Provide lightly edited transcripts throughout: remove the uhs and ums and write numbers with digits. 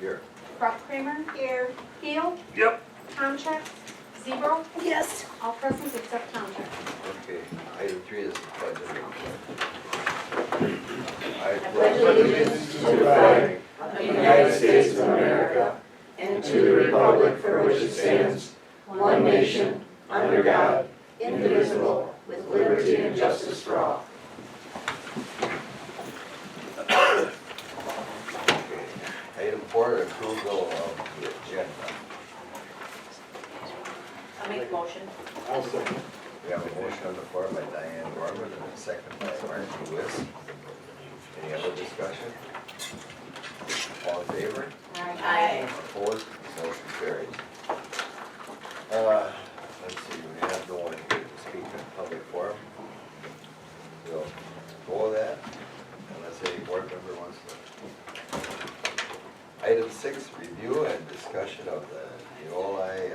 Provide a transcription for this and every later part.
Here. Kramer. Here. Keel. Yep. Tomcheck. Zebro. Yes. All present except Tomcheck. Okay, item 3 is the pledge of allegiance. I pledge allegiance to the flag of the United States of America and to the republic for which it stands, one nation, under God, indivisible, with liberty and justice for all. Okay, item 4, approval of the agenda. I'll make a motion. We have a motion on the floor by Diane Gorman and a second by Martin Lewis. Any other discussion? All in favor? Aye. Opposed? Motion carries. Let's see, we have no one here to speak in public forum. We'll go with that unless any board member wants to. Item 6, review and discussion of the Neoli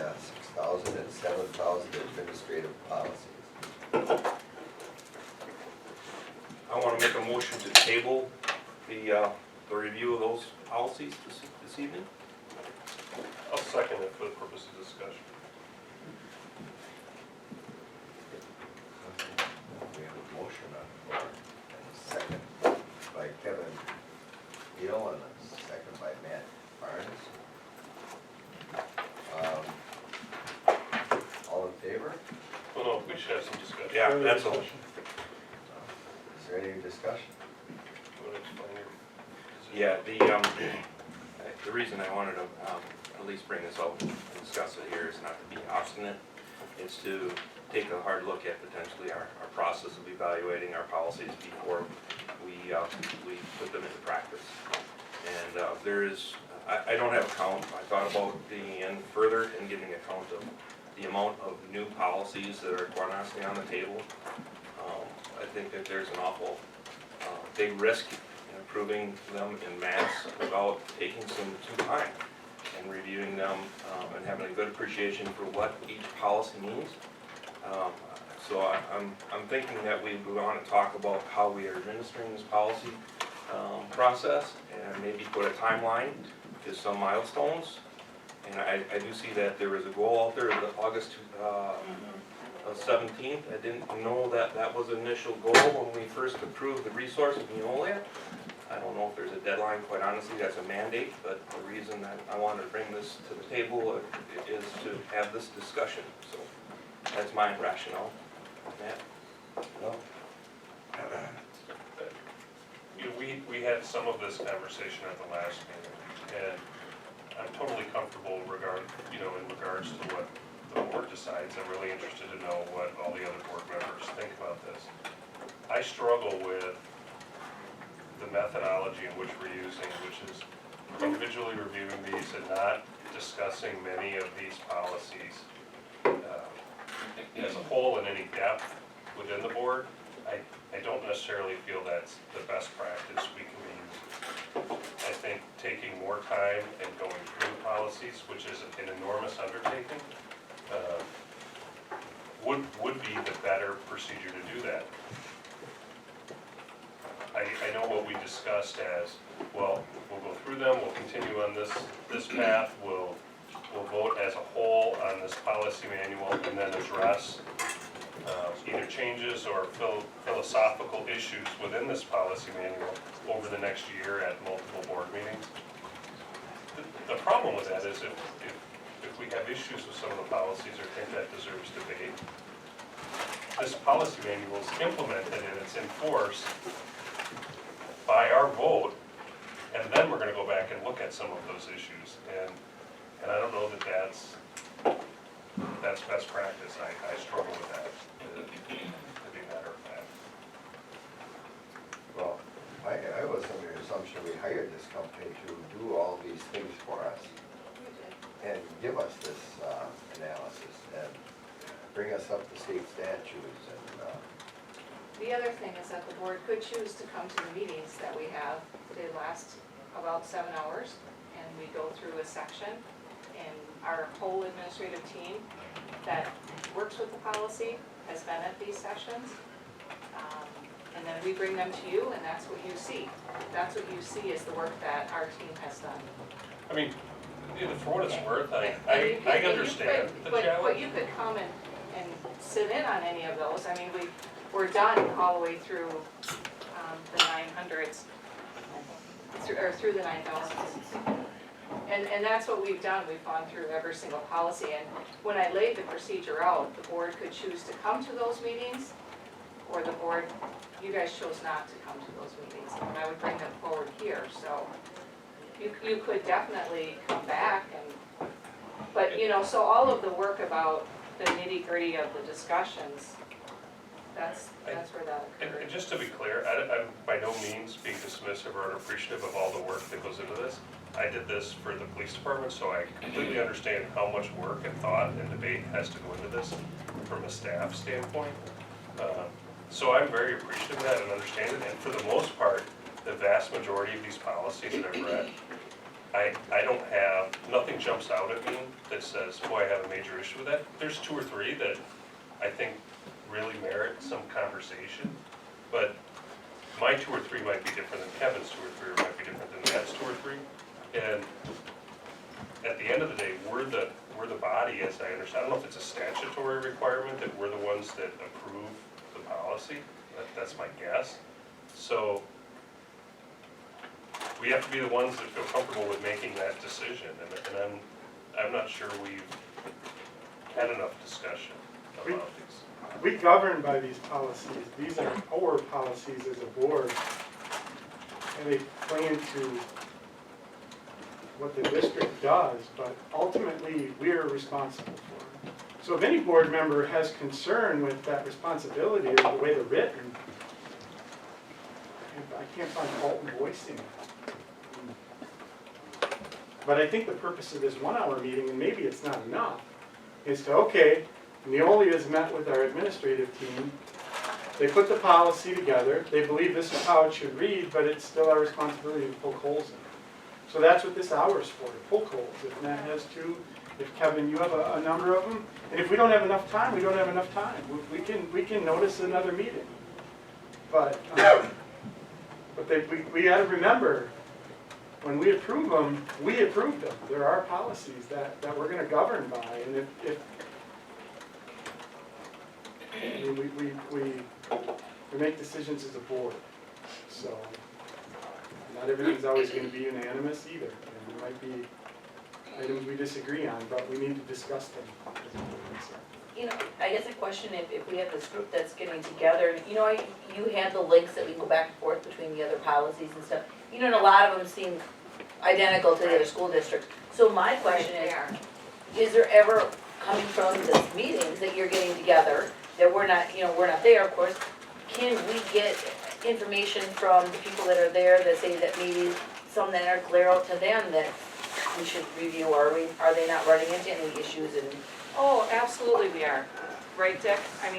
6,000 and 7,000 administrative policies. I want to make a motion to table the review of those policies this evening. I'll second it for the purpose of discussion. We have a motion on the floor and a second by Kevin Beal and a second by Matt Barnes. All in favor? Well, no, we should have some discussion. Yeah, that's all. Is there any discussion? You want to explain your position? Yeah, the reason I wanted to at least bring this up and discuss it here is not to be obstinate. It's to take a hard look at potentially our process of evaluating our policies before we put them into practice. And I don't have a count. I thought about digging in further and getting a count of the amount of new policies that are quite honestly on the table. I think that there's an awful big risk in approving them in mass without taking some time and reviewing them and having a good appreciation for what each policy means. So I'm thinking that we want to talk about how we are administering this policy process and maybe put a timeline to some milestones. And I do see that there is a goal out there, the August 17th. I didn't know that that was the initial goal when we first approved the resource of Neolia. I don't know if there's a deadline, quite honestly, that's a mandate, but the reason that I wanted to bring this to the table is to have this discussion. So that's my rationale. Matt? No? We had some of this conversation at the last meeting, and I'm totally comfortable in regards to what the board decides. I'm really interested to know what all the other board members think about this. I struggle with the methodology in which we're using, which is individually reviewing these and not discussing many of these policies as a whole in any depth within the board. I don't necessarily feel that's the best practice we can use. I think taking more time and going through policies, which is an enormous undertaking, would be the better procedure to do that. I know what we discussed as, well, we'll go through them, we'll continue on this path, we'll vote as a whole on this policy manual and then address either changes or philosophical issues within this policy manual over the next year at multiple board meetings. The problem with that is if we have issues with some of the policies or think that deserves debate, this policy manual is implemented and it's enforced by our vote, and then we're going to go back and look at some of those issues. And I don't know that that's best practice. I struggle with that, to be a matter of fact. Well, I was under the assumption we hired this company to do all these things for us and give us this analysis and bring us up to state statutes and The other thing is that the board could choose to come to the meetings that we have. They last about 7 hours, and we go through a section, and our whole administrative team that works with the policy has been at these sessions. And then we bring them to you, and that's what you see. That's what you see is the work that our team has done. I mean, for what it's worth, And you I could- and you understand could- the But challenge. you could come and sit in on any of those. I mean, we're done all the way through the 900s, or through the 9,000s. And that's what we've done. We've gone through every single policy. And when I laid the procedure out, the board could choose to come to those meetings, or the board, you guys chose not to come to those meetings. And I would bring them forward here, so you could definitely come back and, but, you know, so all of the work about the nitty-gritty of the discussions, that's where that And occurred. just to be clear, I'm by no means being dismissive or unappreciative of all the work that goes into this. I did this for the police department, so I completely understand how much work and thought and debate has to go into this from a staff standpoint. So I'm very appreciative of that and understand it, and for the most part, the vast majority of these policies that I've read, I don't have, nothing jumps out at me that says, boy, I have a major issue with that. There's two or three that I think really merit some conversation, but my two or three might be different than Kevin's two or three, or might be different than Matt's two or three. And at the end of the day, we're the body, as I understand. I don't know if it's a statutory requirement that we're the ones that approve the policy. That's my guess. So we have to be the ones that feel comfortable with making that decision. And I'm not sure we've had enough discussion about these. We govern by these policies. These are our policies as a board. And they play into what the district does, but ultimately, we are responsible for it. So if any board member has concern with that responsibility or the way they're written, I can't find fault in voicing it. But I think the purpose of this 1 hour meeting, and maybe it's not enough, is to, okay, Neolia has met with our administrative team. They put the policy together. They believe this is how it should read, but it's still our responsibility to poke holes in it. So that's what this hour is for, to poke holes. If Matt has two, if Kevin, you have a number of them. And if we don't have enough time, we don't have enough time. We can notice another meeting. But we got to remember, when we approve them, we approved them. There are policies that we're going to govern by. And we make decisions as a board. So not everything's always going to be unanimous either. And there might be items we disagree on, but we need to discuss them as a board. So. You know, I guess a question, if we have this group that's getting together, you know, you had the links that we can go back and forth between the other policies and stuff. You know, and a lot of them seem identical to the other school districts. So my question is there ever, coming from this meetings that you're getting together, that we're not there, of course, can we get information from the people that are there that say that maybe some that are clear out to them that we should review? Are they not running into any issues? And Oh, absolutely we are, right, Dick? I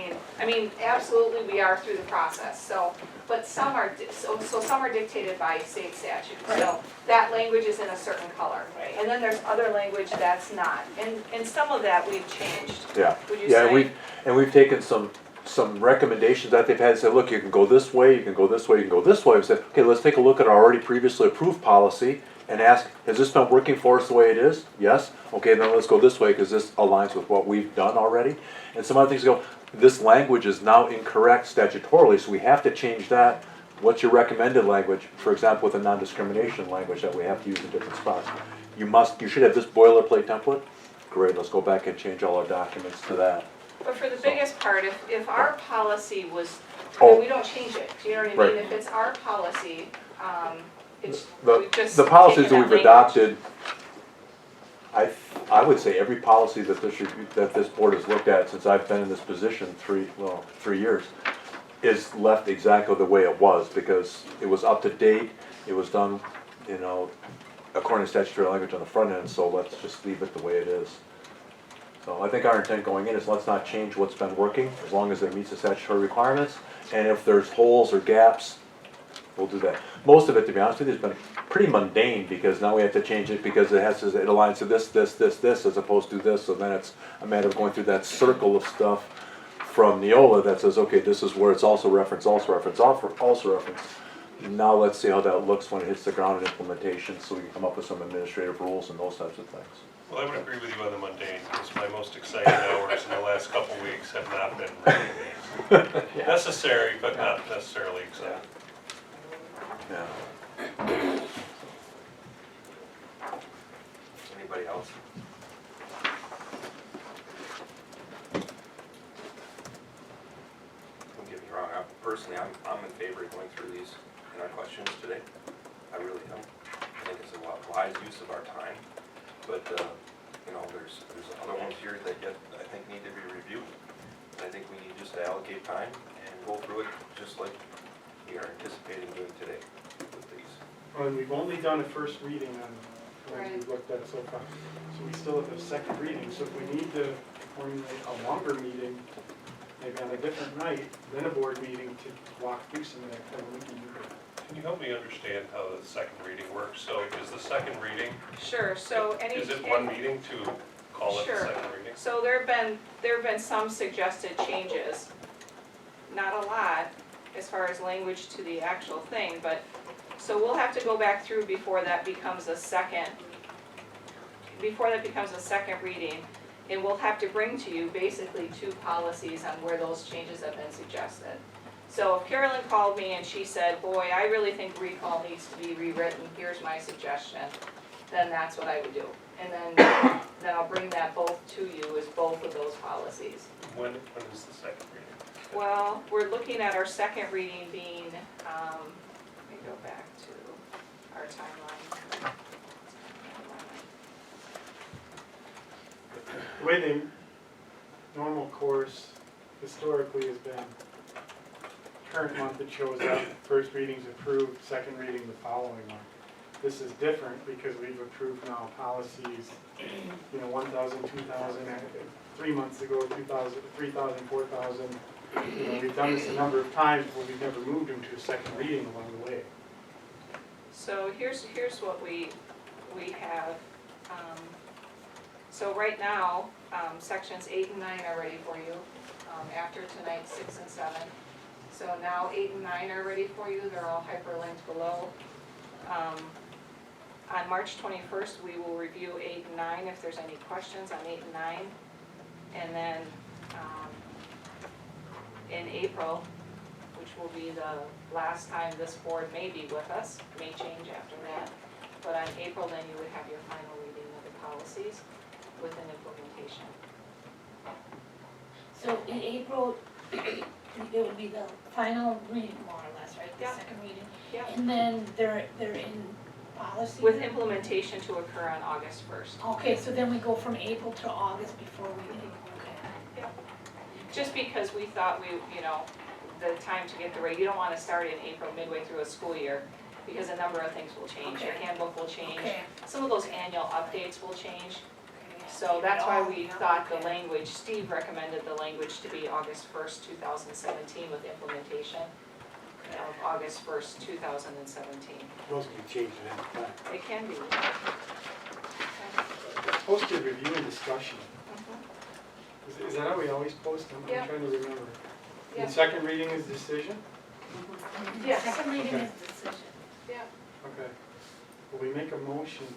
mean, absolutely we are through the process, so, but some are, so some are dictated by state statute. So that language is in a certain color. Right. And then there's other language that's not, and some of that we've changed. Yeah, Would you yeah, say? we've taken some recommendations that they've had, and said, look, you can go this way, you can go this way, you can go this way. We said, okay, let's take a look at our already previously approved policy and ask, has this been working for us the way it is? Yes? Okay, then let's go this way because this aligns with what we've done already. And some other things go, this language is now incorrect statutorily, so we have to change that. What's your recommended language? For example, with a non-discrimination language that we have to use in different spots. You should have this boilerplate template. Great, let's go back and change all our documents to that. But for the biggest part, if our policy was, Oh. we don't change it, do you know what I Right. mean? If it's our policy, it's, The we just. the policies taken that we've language. adopted, I would say every policy that this board has looked at since I've been in this position, 3 years, is left exactly the way it was, because it was up to date, it was done, you know, according to statutory language on the front end, so let's just leave it the way it is. So I think our intent going in is let's not change what's been working, as long as it meets the statutory requirements, and if there's holes or gaps, we'll do that. Most of it, to be honest with you, has been pretty mundane, because now we have to change it because it aligns to this, as opposed to this, so then it's a matter of going through that circle of stuff from Neola that says, okay, this is where it's also referenced. now let's see how that looks when it hits the ground in implementation, so we can come up with some administrative rules and those types of things. Well, I would agree with you on the mundane, because my most exciting hours in the last couple weeks have not been reading these. Necessary, but not necessarily exciting. Yeah. Anybody else? Don't get me wrong, personally, I'm in favor of going through these in our questions today. I really am. I think it's a wise use of our time, but, you know, there's other ones here that yet I think need to be reviewed. And I think we need just to allocate time and go through it just like we are anticipating doing today with these. And we've only done a first reading on the ones we've looked at so far. So we still have a second reading, so if we need to formulate a longer meeting, maybe on a different night, then a board meeting to walk through some of that, then we can do that. Can you help me understand how the second reading works? So is the second reading, Sure, so any. is it one meeting to call it the Sure. second reading? So there have been some suggested changes. Not a lot as far as language to the actual thing, but, so we'll have to go back through before that becomes a second reading. And we'll have to bring to you basically two policies on where those changes have been suggested. So if Carolyn called me and she said, boy, I really think recall needs to be rewritten, here's my suggestion, then that's what I would do. And then I'll bring that both to you as both of those policies. When is the second reading? Well, we're looking at our second reading being, let me go back to our timeline. The way the normal course historically has been, current month it shows up, first reading's approved, second reading the following month. This is different because we've approved now policies, 1,000, 2,000, 3 months ago, 2,000, 3,000, 4,000. We've done this a number of times, but we've never moved them to a second reading along the way. So here's what we have. So right now, sections 8 and 9 are ready for you. After tonight, 6 and 7. So now 8 and 9 are ready for you. They're all hyperlinked below. On March 21st, we will review 8 and 9 if there's any questions on 8 and 9. And then in April, which will be the last time this board may be with us, may change after that. But on April, then you would have your final reading of the policies with an implementation. So in April, it would be the final reading, more or less, right? The Yeah. second reading? Yeah. And then they're in policy? With implementation to occur on August 1st. Okay, so then we go from April to August before we, okay. Just because we thought the time to get you don't want to start in April midway through a school year because a number of things will change. Your Okay. handbook will change. Okay. Some of those annual updates will change. Okay. So that's why we Oh, thought the okay. language, Steve recommended the language to be August 1st, 2017 with implementation of August 1st, 2017. Those can be changed at any time. It can be. Posted review and discussion. Mhm. Is that how we always post them? Yeah. I'm trying to remember. Yeah. And second reading is decision? Yes. Second reading Okay. is decision. Yeah. Okay. Will we make a motion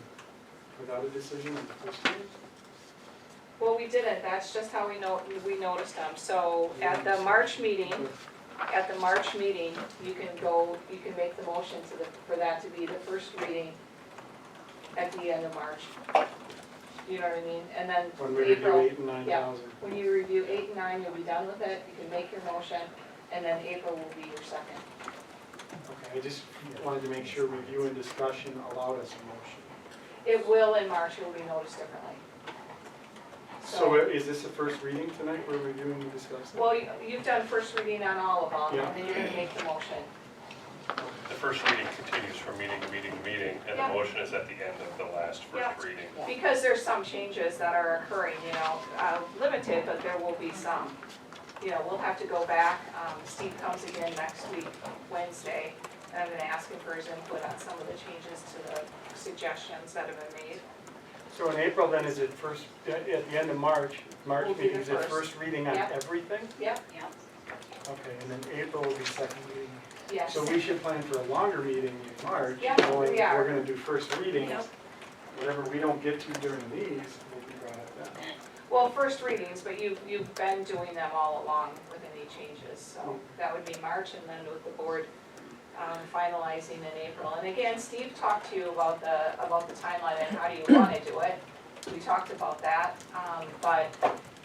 without a decision on the first reading? Well, we didn't, that's just how we noticed them. So at the March meeting, you can make the motion for that to be the first reading at the end of March. You know what I mean? And then When we review April, 8 and 9,000. when you review 8 and 9, you'll be done with it, you can make your motion, and then April will be your second. Okay, I just wanted to make sure review and discussion allowed us a motion. It will in March, it will be noticed differently. So is this the first reading tonight we're reviewing and discussing? Well, you've done first reading on all of them, Yeah. and then you're gonna make the motion. The first reading continues from meeting to meeting to meeting, and the Yeah. motion is at the end of the last Yeah. first reading. Because there's some changes that are occurring, limited, but there will be some. We'll have to go back, Steve comes again next week, Wednesday, and I'm gonna ask him for his input on some of the changes to the suggestions that have been made. So in April then, is it first, at the end of March Will be the meeting, is it first. first reading on Yep. everything? Yep. Yeah. Okay, and then April will be second reading. Yes. So we should plan for a longer meeting in March, Yeah, knowing we are. we're gonna do first readings. Yep. Whatever we don't get to during these, will be brought up then. Well, first readings, but you've been doing them all along with any changes, so that would be March, and then with the board finalizing in April. And again, Steve talked to you about the timeline and how do you wanna do it. We talked about that, but,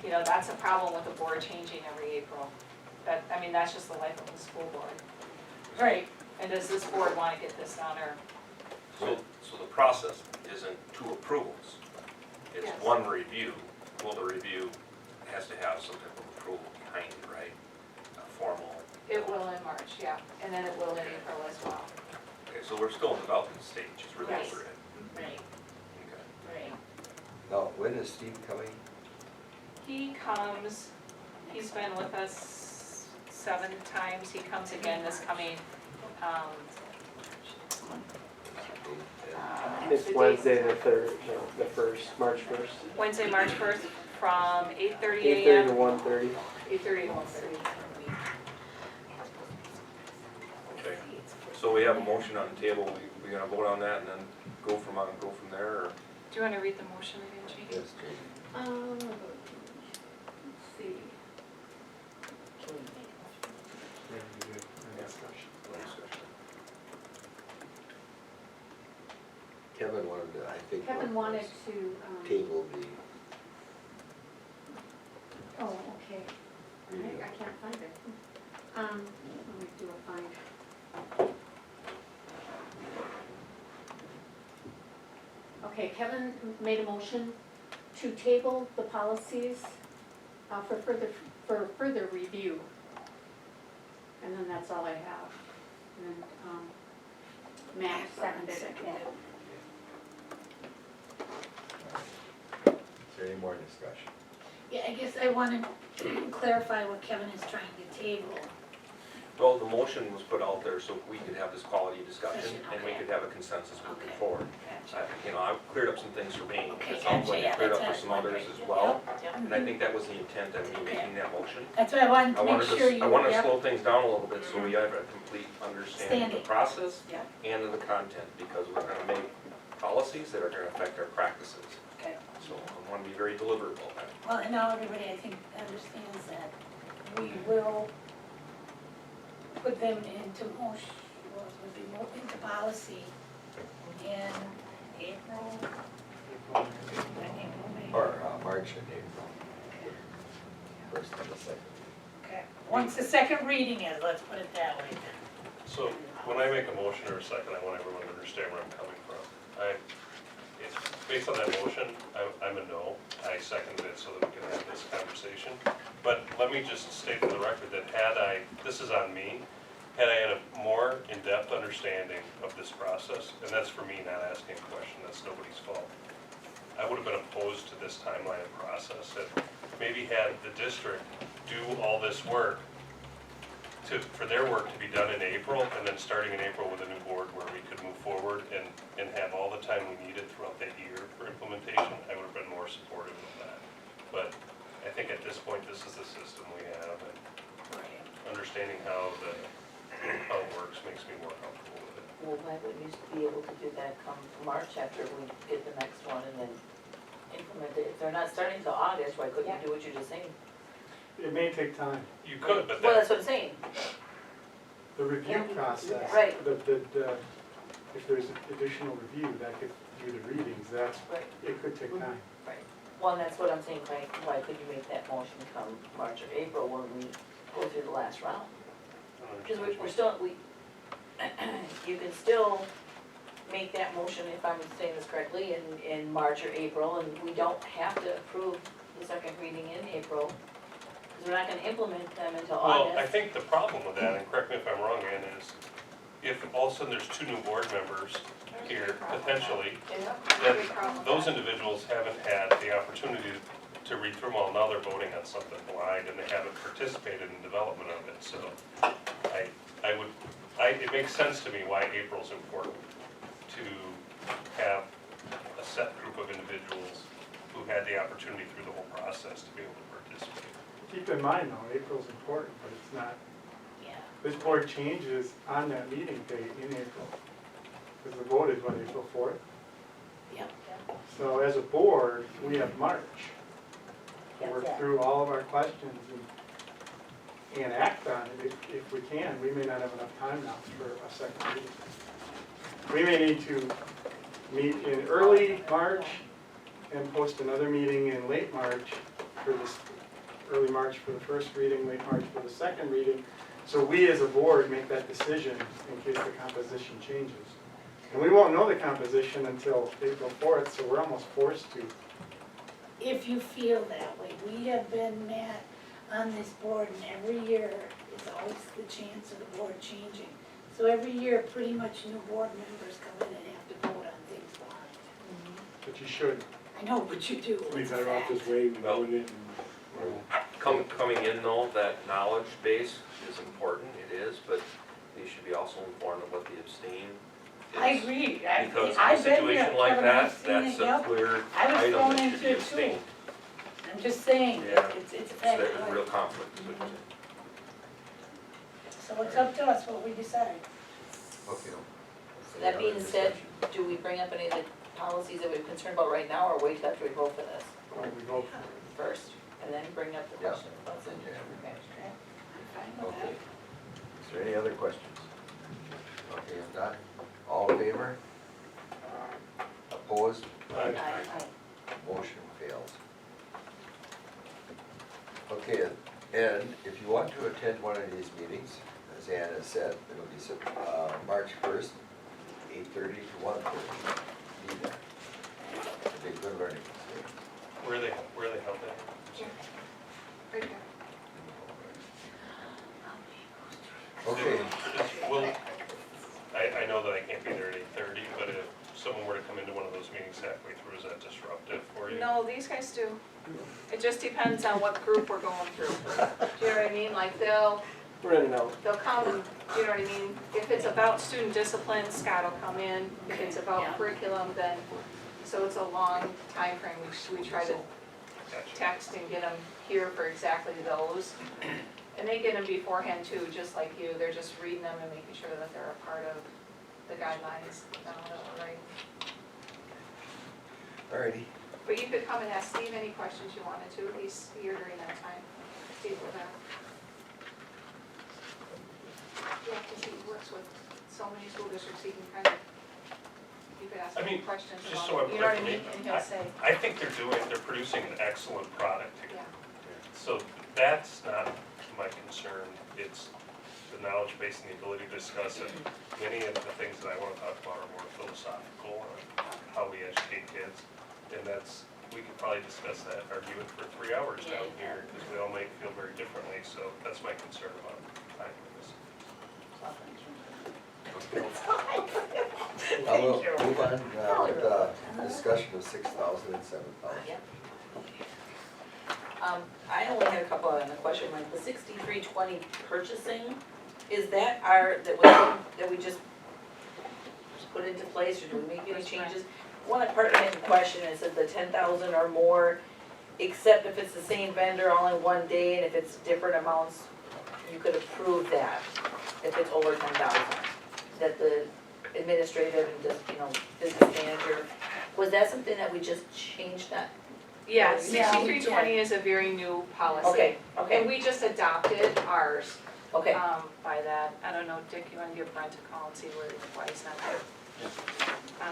you know, that's a problem with the board changing every April. That's just the life of the school board. Right. And does this board wanna get this done, or? So the process isn't two approvals, it's Yes. one review. Well, the review has to have some type of approval behind it, right? A formal, It will in March, yeah, and then it will in April as well. okay, so we're still in development stage, is really what Yes. we're in. Right, Okay. right. Now, when is Steve coming? He comes, he's been with us 7 times, he comes again this coming, It's the Wednesday dates- the 3rd, no, the 1st, March 1st. Wednesday, March 1st, from 8:30 8:30 to a.m. 1:30. 8:30 to 1:30. Okay, so we have a motion on the table, we gonna vote on that and then go from there, or? Do you want to read the motion again, Jane? Yes, Jane. Let's see. Ready to do a discussion. Kevin wanted to, I think. Kevin wanted to, Table the, oh, okay. I can't find it. Let me do a find. Okay, Kevin made a motion to table the policies for further review. And then that's all I have. And then, Matt seconded it. is there any more discussion? Yeah, I guess I want to clarify what Kevin is trying to table. Well, the motion was put out there so we could have this quality discussion and we Okay. could have a consensus moving Okay. forward. Gotcha. I've cleared up some things for me, Okay, it sounds gotcha, like yeah, I cleared up that's for some what I was others as wondering. well. Yep. And I think that was the intent of me making that motion. That's why I wanted I to wanted make sure you. I wanted to yep. slow things down a little bit so we have a complete understanding of the Standing. process Yep. and of the content, because we're gonna make policies that are gonna affect our practices. Okay. So I wanna be very deliberate about that. Well, and now everybody, I think, understands that we will put them into motion, into policy in April. Or March and April? First and the second. Okay. Once the second reading is, let's put it that way. So when I make a motion or a second, I want everyone to understand where I'm coming from. Based on that motion, I'm a no. I seconded it so that we can have this conversation. But let me just state for the record that this is on me, had I had a more in-depth understanding of this process, and that's for me not asking a question, that's nobody's fault. I would have been opposed to this timeline and process, and maybe had the district do all this work for their work to be done in April, and then starting in April with a new board where we could move forward and have all the time we needed throughout that year for implementation, I would have been more supportive of that. But I think at this point, this is the system we have, and understanding how it works makes me more comfortable with it. Well, why wouldn't you be able to do that come March after we get the next one and then implement it? If they're not starting till August, why couldn't you do what you just saying? It may take time. You could, but Well, that, that's what I'm saying. The review process. Right. If there's additional review, that could do the readings, Right. it could take time. Well, and that's what I'm saying, why could you make that motion come March or April when we go through the last round? Because we're still, you can still make that motion, if I'm saying this correctly, in March or April, and we don't have to approve the second reading in April, because we're not gonna implement them until well, I August. think the problem with that, and correct me if I'm wrong, Ann, is if all of a sudden there's 2 new board members here, potentially, Yeah, that big problem with those that. individuals haven't had the opportunity to read through them all, now they're voting on something blind and they haven't participated in development of it, so it makes sense to me why April's important, to have a set group of individuals who had the opportunity through the whole process to be able to participate. Keep in mind though, April's important, but it's not Yeah. this board changes on that meeting date in April. Because the vote is what, April 4th? Yep. So as a board, we have March to Yep. work through all of our questions and act on it if we can. We may not have enough time now for a second meeting. We may need to meet in early March and post another meeting in late March for this, early March for the first reading, late March for the second reading. So we as a board make that decision in case the composition changes. And we won't know the composition until April 4th, so we're almost forced to. If you feel that way, we have been met on this board, and every year, it's always the chance of the board changing. So every year, pretty much new board members come in and have to vote on things live. But you should. I know, but you do. We It's a better off fact. this way, knowing it, and Coming in though, that knowledge base is important, it is, but they should be also informed of what the abstain is. I agree. Because in a I've been here, situation like Kevin, I've that, seen it, that's a yep. clear I was item thrown that should into be it too. abstained. I'm just saying, Yeah. it's a So fact. there's a real conflict. So it's up to us what we decide. Okay. So that being said, do we bring up any of the policies that we're concerned about right now, or wait till after we vote for this We vote first? And then bring up the Yeah. question about the. Yeah. Okay. I'm fine with Okay. that. Is there any other questions? Okay, if not, all in favor? Opposed? Aye. Motion fails. Okay, and if you want to attend one of these meetings, as Ann has said, it'll be March 1st, 8:30 to 1:30. Be there. It'll be a good learning experience. Where are they held at? Right there. Okay, Well, I know that I can't be there at 8:30, but if someone were to come into one of those meetings halfway through, is that disruptive for you? No, these guys do. It just depends on what group we're going through. Do you know what I mean? Like they'll we're in and out. come, do you know what I mean? If it's about student discipline, Scott will come in. If it's about Yeah. curriculum, then, so it's a long time frame. We try to Gotcha. text and get them here for exactly those. And they get them beforehand too, just like you. They're just reading them and making sure that they're a part of the guidelines. Right. alrighty. But you could come and ask Steve any questions you wanted to. He's here during that time. Steve will have. Yeah, because he works with so many school districts, he can kind of, you could ask I him mean, questions just about, so I'm you know what I clear mean? for me, And he'll say, I think they're producing an excellent product here. yeah. So that's not my concern, it's the knowledge base and the ability to discuss it. Many of the things that I want to talk about are more philosophical on how we educate kids. And that's, we could probably discuss that, argue it for 3 hours down here, because we all may feel very differently, so that's my concern about time with this. Now we'll move on with the discussion of 6,000 and 7,000. Yep. I only had a couple on the question, like the 6320 purchasing, is that that we just put into place, or do we make any changes? One pertinent question is that the 10,000 or more, except if it's the same vendor all in one day, and if it's different amounts, you could approve that, if it's over 10,000. That the administrative and just, business manager, was that something that we just changed that? Yeah, Yeah, we 6320 is a very new policy. Okay, And okay, we just adopted ours okay. by that. I don't know, Dick, you want to give Brent a call and see why he's not there?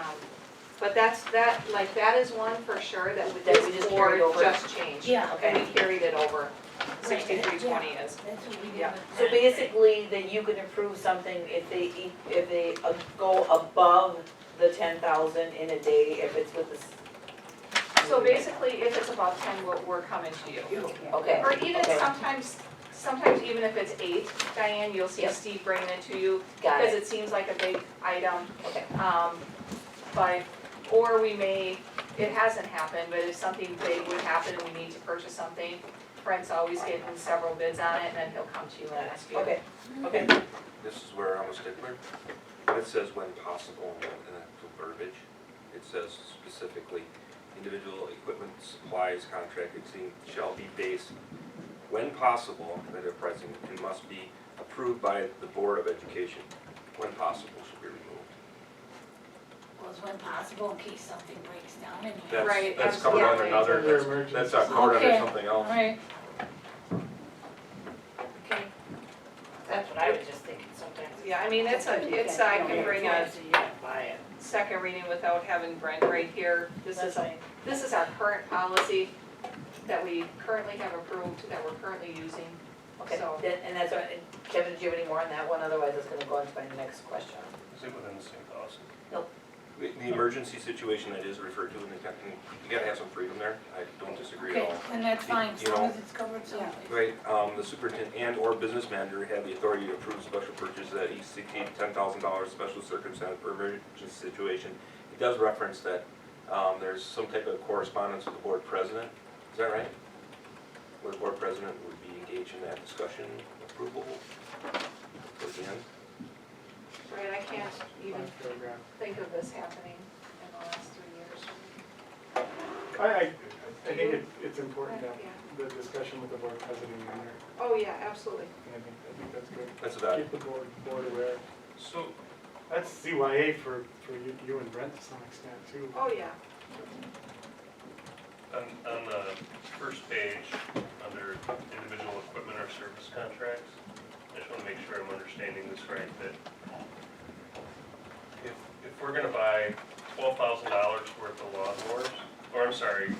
But that is one for sure that That we this just board carried over. just changed. Yeah. And we carried it over. Right, 6320 yeah. is. That's what we do. Yeah. with So that. basically, that you can approve something if they go above the 10,000 in a day, if it's with the. So basically, if it's about 10, we're coming to you. Okay, Or even okay. sometimes even if it's 8, Diane, you'll see Yep. Steve bringing it to you. Got Because it, it seems like a big item. okay. But, or we may, it hasn't happened, but if something big would happen and we need to purchase something, Brent's always getting several bids on it, and then he'll come to you and ask you. Okay, okay. This is where I'm a stickler. When it says when possible in the actual verbiage, it says specifically, individual equipment, supplies, contract exceeding shall be based, when possible, that are pricing, and must be approved approved by the Board of Education, when possible, should be removed. Well, it's when possible in case something breaks down in here. Right, That's covered under absolutely. another, Under that's emergency. covered under Okay, something all else. right. Okay. That's what I was just thinking sometimes. Yeah, I mean, it's I can bring a You can't buy it. second reading without having Brent right here. This That's is, fine. this is our current policy that we currently have approved, that we're currently using. Okay, So- and that's what, and Kevin, did you have any more on that one? Otherwise, it's gonna go on to my next question. Is it within the same policy? The emergency situation that is referred to in the, you gotta have some freedom there, I don't disagree at Okay, all. and that's fine, as You long know, as it's covered someplace. Right, the superintendent and/or business manager have the authority to approve special purchases that each exceed $10,000 special circumstance or emergency situation. It does reference that there's some type of correspondence with the board president, is that right? Where the board president would be engaged in that discussion, approval, at the end? Right, I can't even Last paragraph. think of this happening in the last 3 years. I think it's important to have Yeah. the discussion with the board president in there, Oh, yeah, absolutely. and I think that's good. That's about Keep the board aware. So, That's CYA for you and Brent to some extent too. Oh, yeah. on the first page, under individual equipment or service contracts, I just wanna make sure I'm understanding this right, that if we're gonna buy $12,000 worth of lawnmowers, or I'm sorry,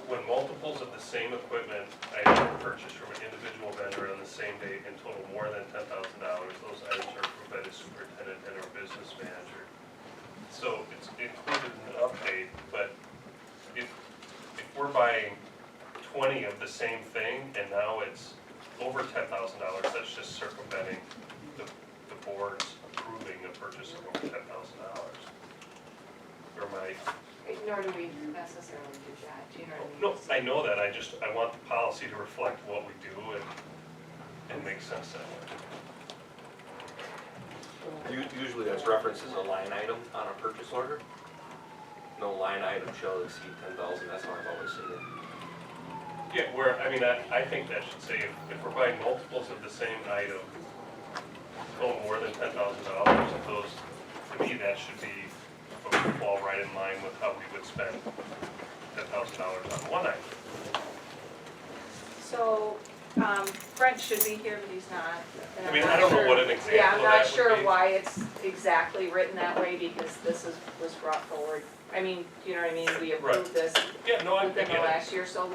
when multiples of the same equipment items are purchased from an individual vendor on the same date and total more than $10,000, those items are approved by the superintendent and or business manager. So it's included in the update, but if we're buying 20 of the same thing and now it's over $10,000, that's just circumventing the board's approving a purchase of over $10,000. Or my, Nor do we necessarily do that, do you know what I mean? no, I know that, I want the policy to reflect what we do and make sense that way. Usually that's referenced as a line item on a purchase order. No line item shall exceed 10,000, that's how I've always seen it. Yeah, I think that should say, if we're buying multiples of the same item, total more than $10,000, those, to me, that should be, fall right in line with how we would spend $10,000 on one item. So, Brent should be here, but he's not. And I mean, I'm I not don't know sure- what an example Yeah, I'm of not that would sure be. why it's exactly written that way, because this was brought forward. I mean, do you know what I mean? We approved this Yeah, no, I within get the it. last year, so,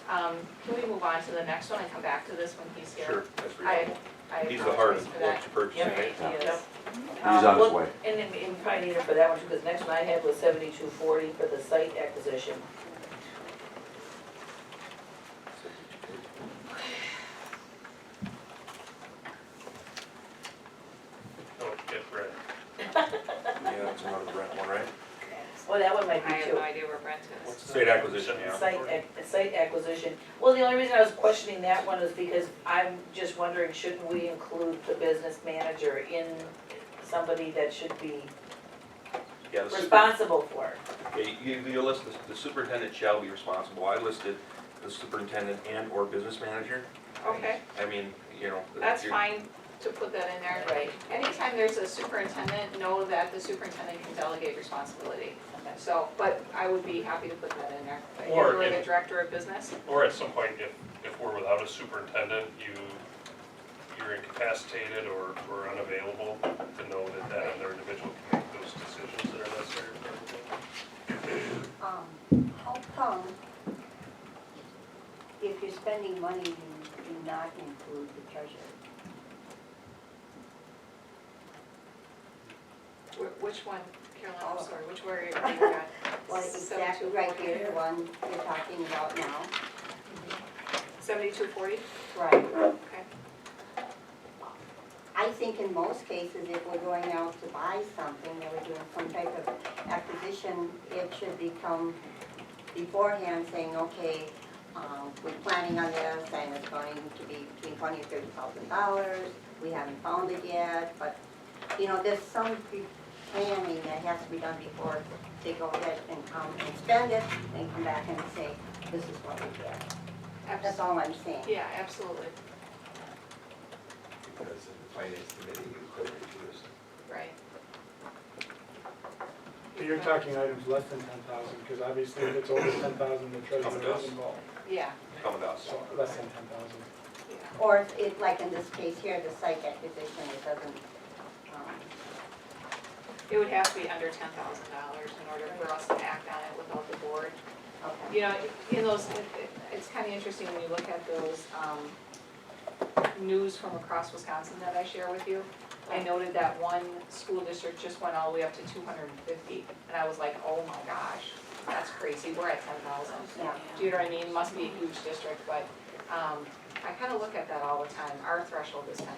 can we move on to the next one and come back to this when he's here? Sure, that's I reasonable. He's the heart apologize of for what that. you purchase, Yep. right? He is. He's on his Well, way. And then, and probably need it for that one, because the next one I had was 7240 for the site acquisition. Don't get rid. Yeah, that's another rent one, right? Well, that one might I be have too. no idea where Brent is. State acquisition, yeah. Site acquisition. Well, the only reason I was questioning that one is because I'm just wondering, shouldn't we include the business manager in somebody that should be Yeah, the super- responsible for it? Yeah, you list, the superintendent shall be responsible. I listed the superintendent and/or business manager. Okay, I mean, you know. that's you're- fine to put that in there. Right. Anytime there's a superintendent, know that the superintendent can delegate responsibility. Okay. So, but I would be happy to put that in there. Or You're like a if- director of business? Or at some point, if we're without a superintendent, you're incapacitated or unavailable, to know that that other individual can make those decisions that are necessary for everything. How come if you're spending money, you do not include the treasurer? Which one, Carolyn, I'm Oh. sorry, which where are you at? Well, exactly right here, the one you're talking about now. 7240? Right. Okay. I think in most cases, if we're going out to buy something, or we're doing some type of acquisition, it should become beforehand saying, okay, we're planning on this, and it's going to be between $20,000 and $30,000. We haven't found it yet, but, you know, there's some planning that has to be done before they go ahead and come and spend it, and come back and say, this is what we get. That's all I'm saying. Yeah, absolutely. because in the finance committee, you could refuse. Right. You're talking items less than 10,000, because obviously if it's over 10,000, the treasurer is involved. Yeah, Coming to us. So less than 10,000. yeah. Or if, like in this case here, the site acquisition, it doesn't, It would have to be under $10,000 in order for us to act on it without the board. okay. You know, in those, it's kind of interesting when you look at those news from across Wisconsin that I share with you. I noted that one school district just went all the way up to 250, and I was like, oh my gosh, that's crazy, we're at 10,000. Yeah. Do you know what I mean? Must be a huge district, but I kind of look at that all the time. Our threshold is 10,000.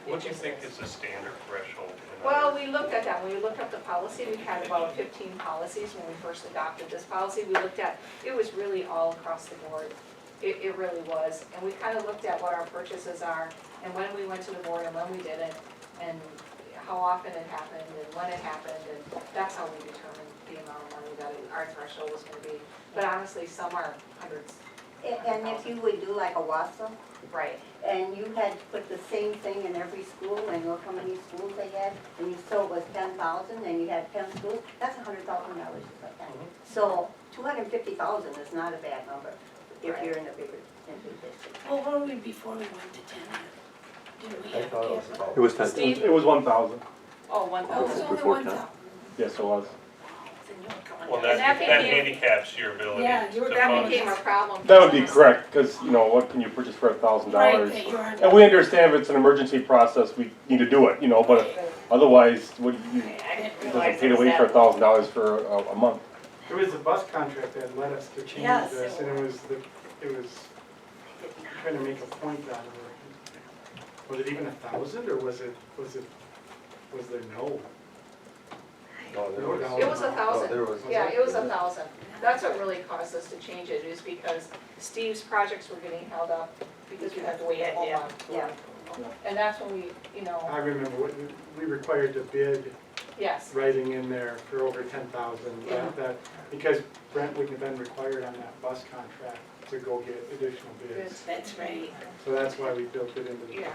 What do you think is the standard threshold? Well, we looked at that, when we looked up the policy, we had about 15 policies when we first adopted this policy. We looked at, it was really all across the board. It really was. And we kind of looked at what our purchases are, and when we went to the board and when we did it, and how often it happened, and when it happened, and that's how we determined the amount of money that our threshold was gonna be. But honestly, some are hundreds. And if you would do like a WASA, Right. and you had to put the same thing in every school, and look how many schools they had, and you saw it was 10,000, and you had 10 schools, that's $100,000 just like that. So 250,000 is not a bad number if you're in a bigger district. Well, were we before we went to 10? Didn't we I have thought it was capital? about. It was 10. Steve? It was 1,000. Oh, Oh, it was 1,000. only Before 1,000. Yes, it was. Then you were coming Well, down. And that that became- handicaps your ability Yeah, you were- to That fund. became a problem. for That would be some of us. correct, because, you know, what can you purchase for $1,000? Right, that you are. And we understand if it's an emergency process, we need to do it, you know, but otherwise, what, you, I didn't it realize doesn't pay it to was wait for that. $1,000 for a month. It was the bus contract that led us to change Yes, this, it and it was trying to make a point out of it. Was it even 1,000, or was there no? No, there was. It was No, 1,000. there was. Yeah, it was 1,000. That's what really caused us to change it, is because Steve's projects were getting held up because we had to wait a whole month. Yeah. And that's when we, I remember, we required to bid yes, writing in there for over 10,000. Yeah. That because Brent wouldn't have been required on that bus contract to go get additional bids. That's right. So that's why we built it into the Yeah.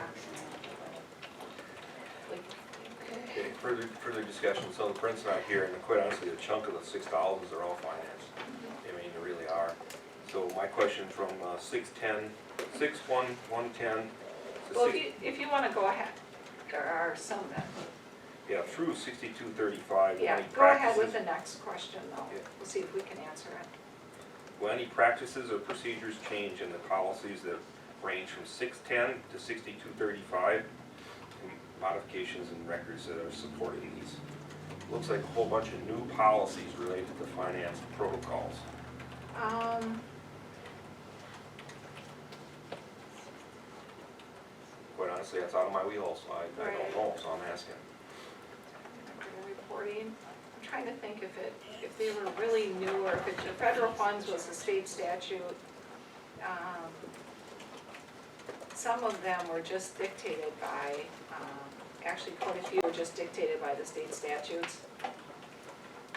Okay, further discussion, so the Brent's not here, and quite honestly, a chunk of the 6,000s are all financed. I mean, they really are. So my question from 610, 110, well, if you wanna go ahead, there are some that, yeah, through 6235. yeah, any go ahead with practices- the next question though. Yeah. We'll see if we can answer it. Will any practices or procedures change in the policies that range from 610 to 6235? Modifications and records that are supporting these. Looks like a whole bunch of new policies related to finance protocols. Quite honestly, that's out of my wheelhouse, so I Right. don't know, so I'm asking. Reporting, I'm trying to think if they were really new, or if it's, the federal funds was a state statute. Some of them were just dictated by, actually quite a few were just dictated by the state statutes.